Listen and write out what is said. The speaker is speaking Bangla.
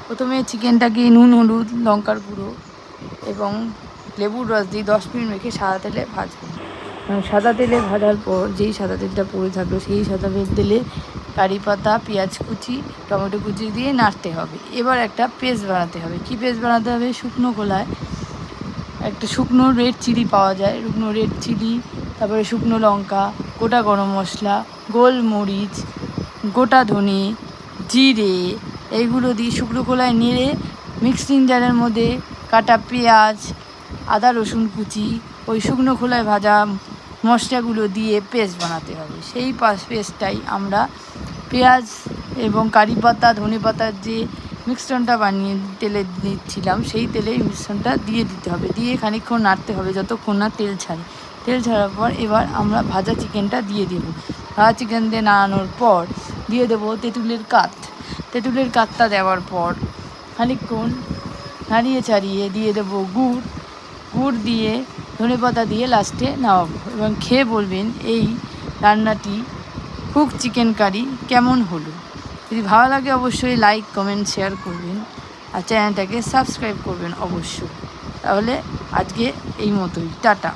প্রথমে চিকেনটাকে নুন, হলুদ, লঙ্কার গুঁড়ো এবং লেবুর রস দিয়ে 10 মিনিট রেখে সাদা তেলে ভাজবো। সাদা তেলে ভাজার পর যেই সাদা তেলটা পড়ে থাকলো সেই সাদা তেলে কারি পাতা, পেঁয়াজ কুচি, টমেটো কুচি দিয়ে নাড়তে হবে। এবার একটা পেস্ট বানাতে হবে। কী পেস্ট বানাতে হবে? শুকনো খোলায় একটা শুকনো রেড চিলি পাওয়া যায়, শুকনো রেড চিলি, তারপরে শুকনো লঙ্কা, গোটা গরম মশলা, গোলমরিচ, গোটা ধনে, জিরে, এইগুলো দিয়ে শুকনো খোলায় নেড়ে মিক্সিং জারের মধ্যে কাটা পেঁয়াজ, আদা রসুন কুচি, ওই শুকনো খোলায় ভাজা মশলাগুলো দিয়ে পেস্ট বানাতে হবে। সেই পেস্টটাই আমরা পেঁয়াজ এবং কারি পাতা, ধনে পাতার যে মিশ্রণটা বানিয়ে তেলে দিচ্ছিলাম সেই তেলে এই মিশ্রণটা দিয়ে দিতে হবে। দিয়ে খানিকক্ষণ নাড়তে হবে যতক্ষণ না তেল ছাড়ে। তেল ছাড়ার পর এবার আমরা ভাজা চিকেনটা দিয়ে দেবো। ভাজা চিকেন দিয়ে নাড়ানোর পর দিয়ে দেবো তেঁতুলের কাত। তেঁতুলের কাতটা দেওয়ার পর খানিকক্ষণ নাড়িয়ে চাড়িয়ে দিয়ে দেবো গুড় দিয়ে ধনেপাতা দিয়ে লাস্টে নামাবো এবং খেয়ে বলবেন এই রান্নাটি কুক চিকেন কারি কেমন হলো। যদি ভালো লাগে অবশ্যই লাইক, কমেন্ট, শেয়ার করবেন আর চ্যানেলটাকে সাবস্ক্রাইব করবেন অবশ্যই। তাহলে আজকে এই মতোই, টাটা।